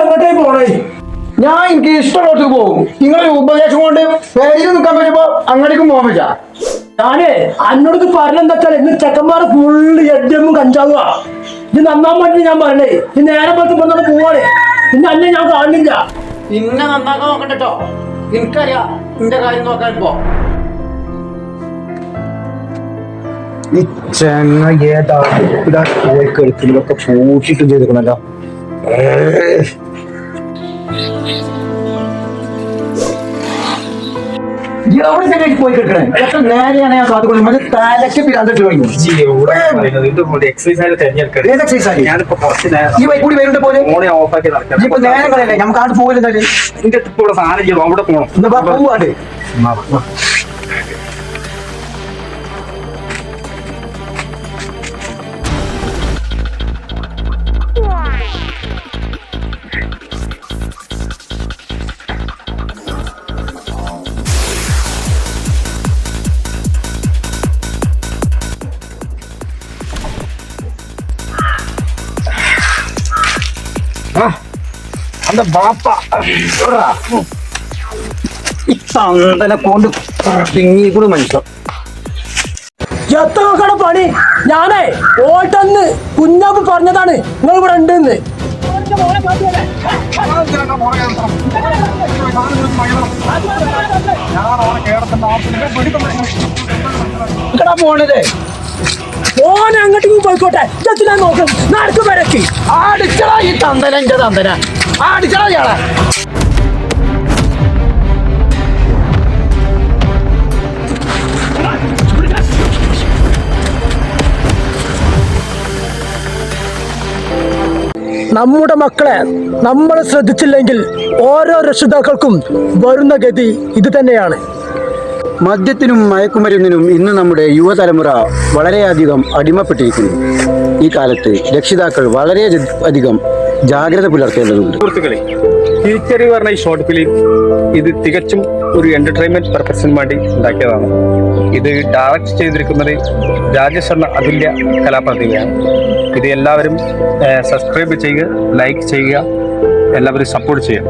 എങ്ങോട്ടേ പോണേ? ഞാൻ എനിക്ക് ഇഷ്ടമുള്ളടത്ത് പോകും. നിങ്ങളെ ഉപദേശം കൊണ്ട് പേരിൽ നിൽക്കാൻ പറ്റുമ്പോ അങ്ങോട്ടേക്കും പോകാൻ പറ്റാ. ഞാനേ അന്നോട് പറഞ്ഞെന്താ വെച്ചാൽ ഇന്ന് ചെക്കന്മാർ ഫുള്ള് എഡ്ഡും കഞ്ചാവുക. ഇത് നന്നാൻ വേണ്ടി ഞാൻ പറഞ്ഞേ. ഇത് നേരെ പോലത്തെ വന്നോട് പോവാണ്. ഇന്ന് അന്നെ ഞാൻ കാണില്ല. പിന്നെ നന്നാക്കാൻ നോക്കണ്ടോ? എനിക്കറിയാം നിന്റെ കാര്യം നോക്കാൻ ഇപ്പോ. ഈ ചെങ്ങ ഏതാ പോയി കളിക്കുന്നതൊക്കെ പൂട്ടിട്ട് ചെയ്തിരിക്കണല്ലോ. എവിടെ ചെങ്ങായി പോയി കിട്ടണേ? എത്ര നേരെയാണ് ഞാൻ കാത്തുകൊള്ളും. മറ്റേ തലയ്ക്ക് പിരാന്തിട്ട് കഴിഞ്ഞു. ഈ ബൈക്ക് കൂടി വരുന്നുണ്ട് പോലെ ഇപ്പൊ നേരം കളയല്ലേ? നമുക്ക് ആണ്ട് പോകില്ല. അവിടെ പോകണം. പോവാണ്ട് അന്റെ ബാപ്പ തന്തനെ കൊണ്ട് പിങ്ങി കൂടി മനുഷ്യൻ. എത്ര നോക്കണം പണി? ഞാനേ ഓട്ടന്ന് കുഞ്ഞാപ്പ് പറഞ്ഞതാണ് നിങ്ങൾ ഇവിടെ ഉണ്ടെന്ന്. പോണതേ ഓനെ അങ്ങോട്ടേക്ക് പോയിക്കോട്ടെ. ഞാൻ നോക്കണം. നടക്ക് വരക്കി അടിച്ചടാ ഈ തന്തന. എന്റെ തന്തന അടിച്ചടാ ഇയാളെ. നമ്മുടെ മക്കളെ നമ്മൾ ശ്രദ്ധിച്ചില്ലെങ്കിൽ ഓരോ രക്ഷിതാക്കൾക്കും വരുന്ന ഗതി ഇത് തന്നെയാണ്. മദ്യത്തിനും മയക്കുമരുന്നിനും ഇന്ന് നമ്മുടെ യുവതലമുറ വളരെയധികം അടിമപ്പെട്ടിരിക്കുന്നു. ഈ കാലത്ത് രക്ഷിതാക്കൾ വളരെയധികം ജാഗ്രത പുലർത്തേണ്ടതുണ്ട്. സുഹൃത്തുക്കളെ, തിരിച്ചറിവ് പറഞ്ഞ ഈ ഷോർട്ട് ഫിലിം ഇത് തികച്ചും ഒരു എന്റർടൈൻമെന്റ് പർപ്പസിന് വേണ്ടി ഉണ്ടാക്കിയതാണ്. ഇത് ഡയറക്റ്റ് ചെയ്തിരിക്കുന്നത് രാജേഷ് എന്ന അതുല്യ കലാപ്രതിഭയാണ്. ഇത് എല്ലാവരും സബ്സ്ക്രൈബ് ചെയ്യുക, ലൈക്ക് ചെയ്യുക, എല്ലാവരും സപ്പോർട്ട് ചെയ്യുക.